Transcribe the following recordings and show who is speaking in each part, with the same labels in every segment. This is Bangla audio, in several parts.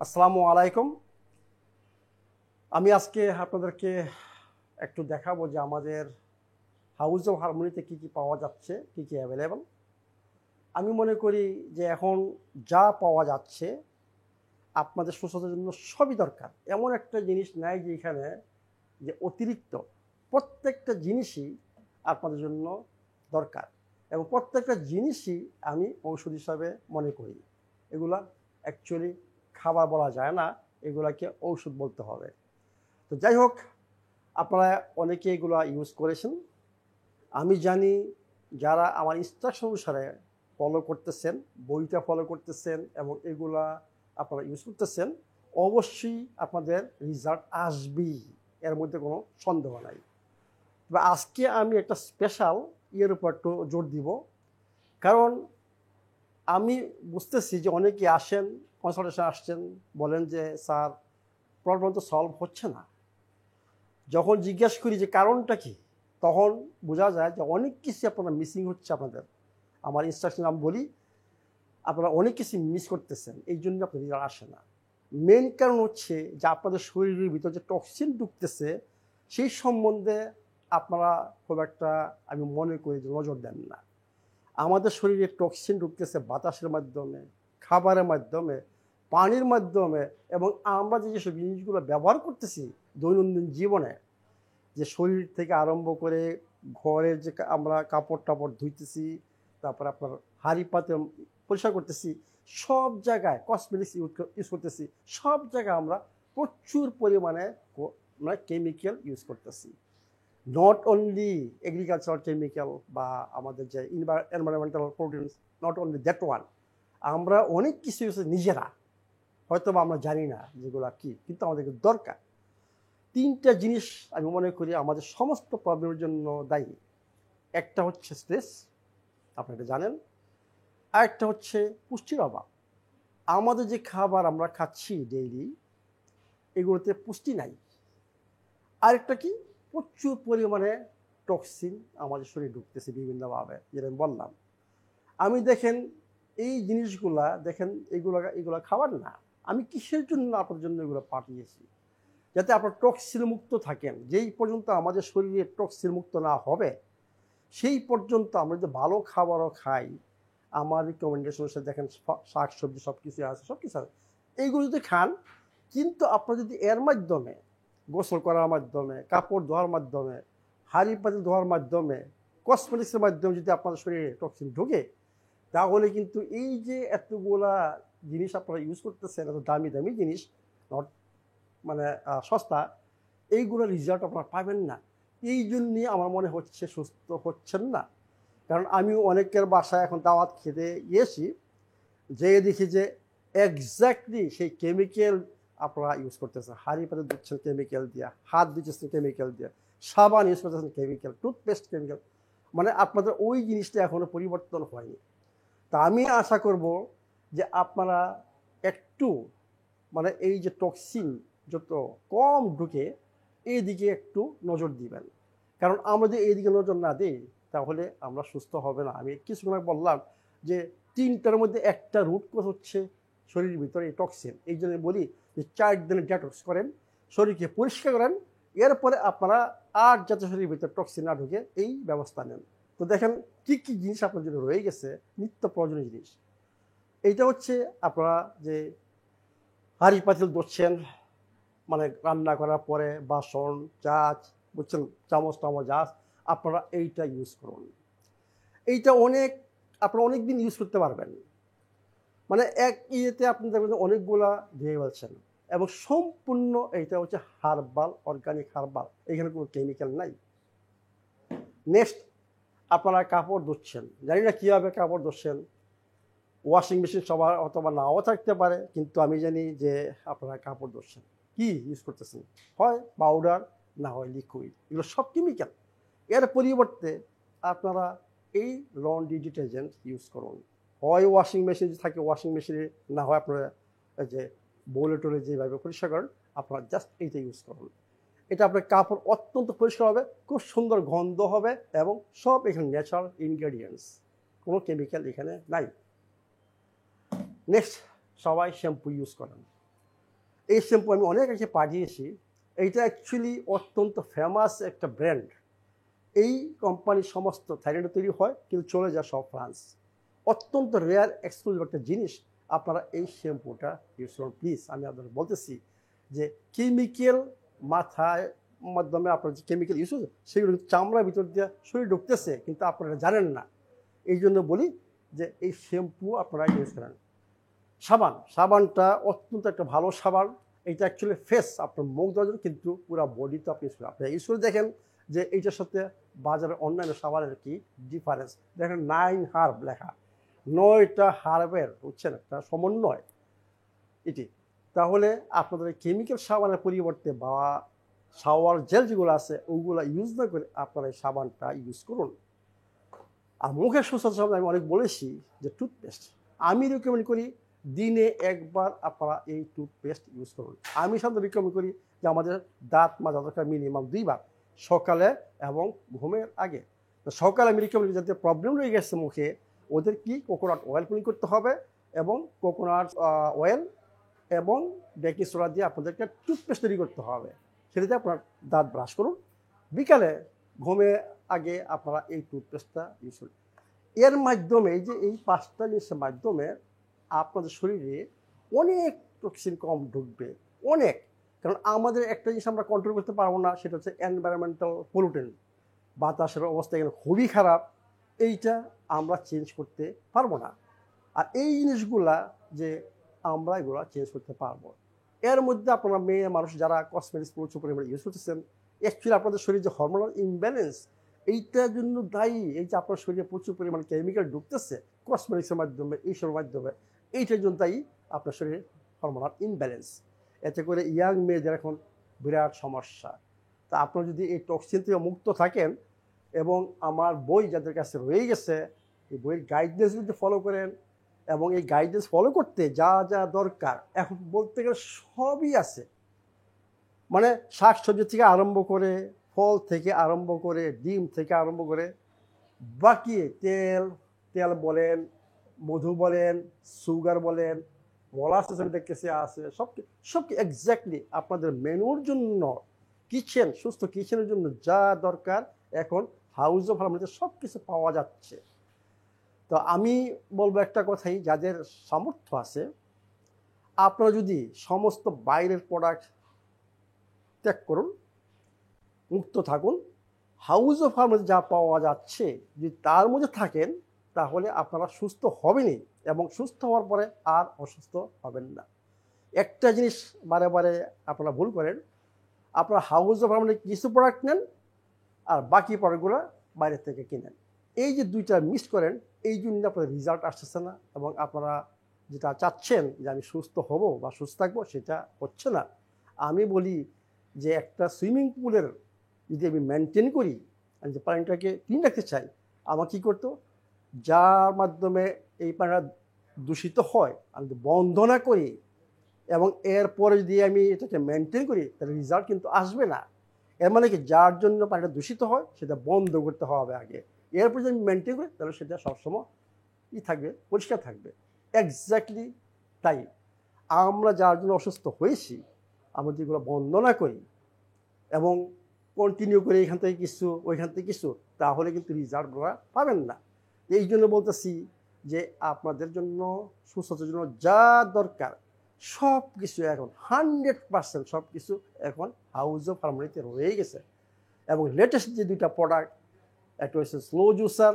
Speaker 1: আসসালামু আলাইকুম। আমি আজকে আপনাদেরকে একটু দেখাবো যে আমাদের হাউস অফ হারমোনিতে কী কী পাওয়া যাচ্ছে, কী কী অ্যাভেলেবল। আমি মনে করি যে এখন যা পাওয়া যাচ্ছে আপনাদের সুস্থতার জন্য সবই দরকার। এমন একটা জিনিস নাই যে এখানে যে অতিরিক্ত, প্রত্যেকটা জিনিসই আপনাদের জন্য দরকার এবং প্রত্যেকটা জিনিসই আমি ঔষধ হিসাবে মনে করি। এগুলা অ্যাকচুয়ালি খাবার বলা যায় না, এগুলাকে ঔষধ বলতে হবে। তো যাই হোক, আপনারা অনেকে এগুলো ইউজ করেছেন। আমি জানি যারা আমার ইনস্ট্রাকশন অনুসারে ফলো করতেছেন, বইটা ফলো করতেছেন এবং এগুলা আপনারা ইউজ করতেছেন, অবশ্যই আপনাদের রেজাল্ট আসবেই, এর মধ্যে কোনো সন্দেহ নাই। তবে আজকে আমি একটা স্পেশাল ইয়ের উপর একটু জোর দিব, কারণ আমি বুঝতেছি যে অনেকে আসেন, কনসালটেশন আসছেন, বলেন যে স্যার প্রবলেম তো সলভ হচ্ছে না। যখন জিজ্ঞেস করি যে কারণটা কি, তখন বোঝা যায় যে অনেক কিছু আপনারা মিসিং হচ্ছে আপনাদের। আমার ইনস্ট্রাকশন আমি বলি, আপনারা অনেক কিছু মিস করতেছেন, এই জন্য আপনাদের রেজাল্ট আসে না। মেন কারণ হচ্ছে যে আপনাদের শরীরের ভিতর যে টক্সিন ঢুকতেছে সেই সম্বন্ধে আপনারা খুব একটা, আমি মনে করি যে নজর দেন না। আমাদের শরীরে টক্সিন ঢুকতেছে বাতাসের মাধ্যমে, খাবারের মাধ্যমে, পানির মাধ্যমে, এবং আমরা যেসব জিনিসগুলো ব্যবহার করতেছি দৈনন্দিন জীবনে, যে শরীর থেকে আরম্ভ করে ঘরের যে আমরা কাপড় টাপড় ধুইতেছি, তারপর আপনার হাঁড়ি পাতে পরিষ্কার করতেছি, সব জায়গায় কসমেটিক্স ইউজ করতেছি, সব জায়গায় আমরা প্রচুর পরিমাণে আমরা কেমিক্যাল ইউজ করতেছি। নট অনলি এগ্রিকালচারাল কেমিক্যাল বা আমাদের যে environmental proteins, not only that one, আমরা অনেক কিছু নিজেরা হয়তো বা আমরা জানি না যেগুলো কি, কিন্তু আমাদেরকে দরকার। তিনটা জিনিস আমি মনে করি আমাদের সমস্ত প্রবলেমের জন্য দায়ী। একটা হচ্ছে স্ট্রেস, আপনারা জানেন। আরেকটা হচ্ছে পুষ্টির অভাব। আমাদের যে খাবার আমরা খাচ্ছি ডেইলি, এগুলোতে পুষ্টি নাই। আরেকটা কি, প্রচুর পরিমাণে টক্সিন আমাদের শরীরে ঢুকতেছে বিভিন্নভাবে, যেটা আমি বললাম। আমি দেখেন এই জিনিসগুলা দেখেন, এগুলা খাবার না। আমি কিসের জন্য আপনার জন্য এগুলো পাঠিয়েছি, যাতে আপনার টক্সিন মুক্ত থাকেন। যেই পর্যন্ত আমাদের শরীরে টক্সিন মুক্ত না হবে সেই পর্যন্ত আমরা যদি ভালো খাবারও খাই, আমার রিকমেন্ডেশন হচ্ছে দেখেন শাক সবজি সব কিছু আছে, সব কিছু আছে, এইগুলো যদি খান, কিন্তু আপনার যদি এর মাধ্যমে গোসল করার মাধ্যমে, কাপড় ধোয়ার মাধ্যমে, হাঁড়ি পাতিল ধোয়ার মাধ্যমে, কসমেটিক্সের মাধ্যমে যদি আপনার শরীরে টক্সিন ঢোকে, তাহলে কিন্তু এই যে এতগুলা জিনিস আপনারা ইউজ করতেছেন, এত দামি দামি জিনিস, নট মানে সস্তা, এইগুলোর রেজাল্ট আপনারা পাবেন না। এই জন্যই আমার মনে হচ্ছে সুস্থ হচ্ছেন না। কারণ আমি অনেকের বাসায় এখন দাওয়াত খেতে গিয়েছি, যে দেখি যে এক্স্যাক্টলি সেই কেমিক্যাল আপনারা ইউজ করতেছেন, হাঁড়ি পাতে দিচ্ছেন কেমিক্যাল দিয়ে, হাত দিচ্ছেন কেমিক্যাল দিয়ে, সাবান ইউজ করতেছেন কেমিক্যাল, টুথপেস্ট কেমিক্যাল, মানে আপনাদের ওই জিনিসটা এখনো পরিবর্তন হয়নি। তা আমি আশা করব যে আপনারা একটু, মানে এই যে টক্সিন যত কম ঢুকে এই দিকে একটু নজর দিবেন। কারণ আমরা যদি এই দিকে নজর না দিই, তাহলে আমরা সুস্থ হবে না। আমি কিছুক্ষণ আগে বললাম যে তিনটার মধ্যে একটা রুট কজ হচ্ছে শরীরের ভিতরে এই টক্সিন। এই জন্য বলি যে 4 দিনে ডেটক্স করেন, শরীরকে পরিষ্কার করেন, এরপরে আপনারা আর যাতে শরীরের ভিতরে টক্সিন না ঢুকে এই ব্যবস্থা নেন। তো দেখেন কী কী জিনিস আপনার জন্য রয়ে গেছে, নিত্য প্রয়োজনীয় জিনিস। এইটা হচ্ছে আপনারা যে হাঁড়ি পাতিল ধরছেন, মানে রান্না করার পরে বাসন চাচ, বুঝছেন, চামচ টামচ যা, আপনারা এইটা ইউজ করুন। এইটা আপনারা অনেক দিন ইউজ করতে পারবেন। মানে এক ইয়েতে আপনি দেখবেন অনেকগুলা দিয়ে বলছেন, এবং সম্পূর্ণ এইটা হচ্ছে হার্বাল, অর্গানিক হার্বাল, এখানে কোনো কেমিক্যাল নাই। নেক্সট, আপনারা কাপড় ধুচ্ছেন, জানি না কীভাবে কাপড় ধুচ্ছেন, ওয়াশিং মেশিন সবার অথবা নাও থাকতে পারে, কিন্তু আমি জানি যে আপনারা কাপড় ধুচ্ছেন, কি ইউজ করতেছেন, হয় পাউডার না হয় লিকুইড, এগুলো সব কেমিক্যাল। এর পরিবর্তে আপনারা এই লন্ড্রি ডিটারজেন্ট ইউজ করুন। হয় ওয়াশিং মেশিন থাকে, ওয়াশিং মেশিনে, না হয় আপনারা যে বোলে টোলে যেভাবে পরিষ্কার করেন, আপনারা জাস্ট এইটা ইউজ করুন। এটা আপনার কাপড় অত্যন্ত পরিষ্কার হবে, খুব সুন্দর গন্ধ হবে, এবং সব এখানে ন্যাচারাল ইনগ্রেডিয়েন্টস, কোনো কেমিক্যাল এখানে নাই। নেক্সট, সবাই শ্যাম্পু ইউজ করেন। এই শ্যাম্পু আমি অনেক আগে পাঠিয়েছি। এইটা অ্যাকচুয়ালি অত্যন্ত ফেমাস একটা ব্র্যান্ড। এই কোম্পানির সমস্ত থাইল্যান্ডে তৈরি হয়, কিন্তু চলে যায় সব ফ্রান্স। অত্যন্ত রেয়ার এক্সক্লুসিভ একটা জিনিস। আপনারা এই শ্যাম্পুটা ইউজ করুন প্লিজ। আমি আপনাদের বলতেছি যে কেমিক্যাল মাথায় মাধ্যমে আপনার যে কেমিক্যাল ইউজ হচ্ছে সেগুলো চামড়ার ভিতর দিয়ে শরীর ঢুকতেছে, কিন্তু আপনারা জানেন না। এই জন্য বলি যে এই শ্যাম্পু আপনারা ইউজ করেন। সাবানটা অত্যন্ত একটা ভালো সাবান। এটা অ্যাকচুয়ালি ফেস আপনার মুখ দেওয়ার জন্য, কিন্তু পুরো বডি তো আপনি ইউজ করেন। আপনি ইউজ করে দেখেন যে এইটার সাথে বাজারের অন্যান্য সাবানের কি ডিফারেন্স। দেখেন 9 হার্ব লেখা, 9টা হার্বের বুঝছেন একটা সমন্বয় এটি। তাহলে আপনাদের কেমিক্যাল সাবানের পরিবর্তে বা শাওয়ার জেল যেগুলো আছে ওগুলো ইউজ না করে আপনারা এই সাবানটা ইউজ করুন। আর মুখের সুস্বাস্থ্য সম্বন্ধে আমি অনেক বলেছি যে টুথপেস্ট আমি রিকমেন্ড করি দিনে একবার আপনারা এই টুথপেস্ট ইউজ করুন। আমি সাধারণত রিকমেন্ড করি যে আমাদের দাঁত মাজা দরকার মিনিমাম 2বার, সকালে এবং ঘুমের আগে। তো সকালে আমি রিকমেন্ড করি যাতে প্রবলেম রয়ে গেছে মুখে, ওদের কি কোকোনাট অয়েল ক্লিন করতে হবে, এবং কোকোনাট অয়েল এবং বেকিং সোডা দিয়ে আপনাদেরকে টুথপেস্ট তৈরি করতে হবে। সেটাতে আপনার দাঁত ব্রাশ করুন। বিকালে ঘুমে আগে আপনারা এই টুথপেস্টটা ইউজ করুন। এর মাধ্যমে এই যে এই 5টা জিনিসের মাধ্যমে আপনাদের শরীরে অনেক টক্সিন কম ঢুকবে, অনেক। কারণ আমাদের একটা জিনিস আমরা কন্ট্রোল করতে পারবো না, সেটা হচ্ছে এনভায়রনমেন্টাল পলিউটেন্ট। বাতাসের অবস্থা এখানে খুবই খারাপ, এইটা আমরা চেঞ্জ করতে পারবো না। আর এই জিনিসগুলা যে আমরা এগুলো চেঞ্জ করতে পারবো। এর মধ্যে আপনারা মেয়ে মানুষ যারা কসমেটিক্স প্রচুর পরিমাণে ইউজ করতেছেন, অ্যাকচুয়ালি আপনাদের শরীরে যে হরমোনাল ইমব্যালেন্স এইটার জন্য দায়ী। এই যে আপনার শরীরে প্রচুর পরিমাণে কেমিক্যাল ঢুকতেছে কসমেটিক্সের মাধ্যমে, এইসবের মাধ্যমে, এইটার জন্য দায়ী আপনার শরীরে হরমোনাল ইমব্যালেন্স। এতে করে ইয়াং মেয়েদের এখন বিরাট সমস্যা। তা আপনারা যদি এই টক্সিন থেকে মুক্ত থাকেন এবং আমার বই যাদের কাছে রয়ে গেছে এই বইয়ের গাইডলাইন্স যদি ফলো করেন, এবং এই গাইডলাইন্স ফলো করতে যা যা দরকার এখন বলতে গেলে সবই আছে। মানে শাকসবজি থেকে আরম্ভ করে, ফল থেকে আরম্ভ করে, ডিম থেকে আরম্ভ করে, বাকি তেল বলেন, মধু বলেন, সুগার বলেন, মোলাসেস দেখতেছে আছে, সব এক্স্যাক্টলি আপনাদের মেনুর জন্য, সুস্থ কিচেনের জন্য যা দরকার এখন হাউস অফ হারমোনিতে সব কিছু পাওয়া যাচ্ছে। তো আমি বলবো একটা কথাই, যাদের সামর্থ্য আছে আপনারা যদি সমস্ত বাইরের প্রোডাক্ট ত্যাগ করুন, মুক্ত থাকুন, হাউস অফ ফার্মে যা পাওয়া যাচ্ছে যদি তার মধ্যে থাকেন, তাহলে আপনারা সুস্থ হবেনই, এবং সুস্থ হওয়ার পরে আর অসুস্থ হবেন না। একটা জিনিস বারে বারে আপনারা ভুল করেন, আপনারা হাউস অফ ফার্মে কিছু প্রোডাক্ট নেন আর বাকি প্রোডাক্টগুলো বাইরে থেকে কিনেন। এই যে দুইটা মিস করেন, এই জন্য আপনাদের রেজাল্ট আসতেছে না, এবং আপনারা যেটা চাচ্ছেন যে আমি সুস্থ হব বা সুস্থ থাকবো সেটা হচ্ছে না। আমি বলি যে একটা সুইমিং পুলের যদি আমি মেনটেন করি, আমি যে পানিটাকে ক্লিন রাখতে চাই, আমার কী করতো, যার মাধ্যমে এই পানিটা দূষিত হয় আমি যদি বন্ধ না করি এবং এরপরে যদি আমি এটাকে মেনটেন করি, তাহলে রেজাল্ট কিন্তু আসবে না। এর মানে কি, যার জন্য পানিটা দূষিত হয় সেটা বন্ধ করতে হবে আগে, এরপর যদি আমি মেনটেন করি তাহলে সেটা সবসময় থাকবে, পরিষ্কার থাকবে। এক্স্যাক্টলি তাই আমরা যার জন্য অসুস্থ হয়েছি, আমরা যদি এগুলো বন্ধ না করি এবং কন্টিনিউ করে এখান থেকে কিছু ওইখান থেকে কিছু, তাহলে কিন্তু রেজাল্ট পাবেন না। এই জন্য বলতেছি যে আপনাদের জন্য সুস্বাস্থ্যের জন্য যা দরকার সব কিছু এখন 100% সব কিছু এখন হাউস অফ হারমোনিতে রয়ে গেছে। এবং লেটেস্ট যে দুইটা প্রোডাক্ট, একটা হচ্ছে স্লো জুসার,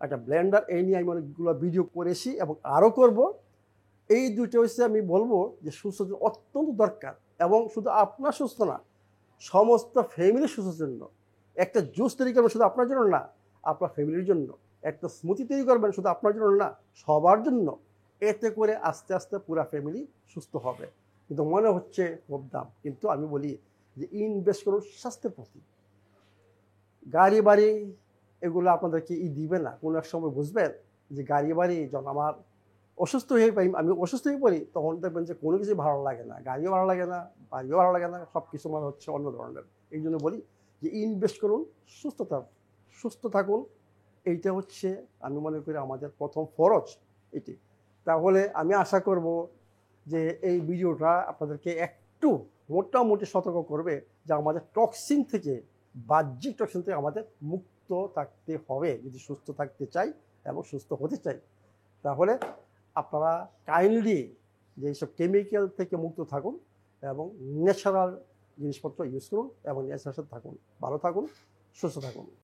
Speaker 1: একটা ব্লেন্ডার, এই নিয়ে আমি অনেকগুলো ভিডিও করেছি এবং আরও করব। এই দুটো হচ্ছে আমি বলবো যে সুস্থ অত্যন্ত দরকার, এবং শুধু আপনার সুস্থ না, সমস্ত ফ্যামিলির সুস্থের জন্য। একটা জুস তৈরি করবেন শুধু আপনার জন্য না, আপনার ফ্যামিলির জন্য। একটা স্মুদি তৈরি করবেন শুধু আপনার জন্য না, সবার জন্য। এতে করে আস্তে আস্তে পুরা ফ্যামিলি সুস্থ হবে। কিন্তু মনে হচ্ছে খুব দাম, কিন্তু আমি বলি যে ইনভেস্ট করুন স্বাস্থ্যের প্রতি। গাড়ি বাড়ি এগুলো আপনাদেরকে দিবে না, কোনো এক সময় বুঝবেন যে গাড়ি বাড়ি যখন আমার অসুস্থ হয়ে পাই, আমি অসুস্থ হয়ে পড়ি, তখন দেখবেন যে কোনো কিছু ভালো লাগে না, গাড়িও ভালো লাগে না, বাড়িও ভালো লাগে না, সব কিছু মনে হচ্ছে অন্য ধরনের। এই জন্য বলি যে ইনভেস্ট করুন সুস্থ থাকুন। এইটা হচ্ছে আমি মনে করি আমাদের প্রথম ফরজ এটি। তাহলে আমি আশা করব যে এই ভিডিওটা আপনাদেরকে একটু মোটামুটি সতর্ক করবে যে আমাদের টক্সিন থেকে, বাহ্যিক টক্সিন থেকে আমাদের মুক্ত থাকতে হবে যদি সুস্থ থাকতে চাই এবং সুস্থ হতে চাই। তাহলে আপনারা কাইন্ডলি যে এইসব কেমিক্যাল থেকে মুক্ত থাকুন এবং ন্যাচারাল জিনিসপত্র ইউজ করুন এবং ন্যাচারাল সাথে থাকুন। ভালো থাকুন, সুস্থ থাকুন।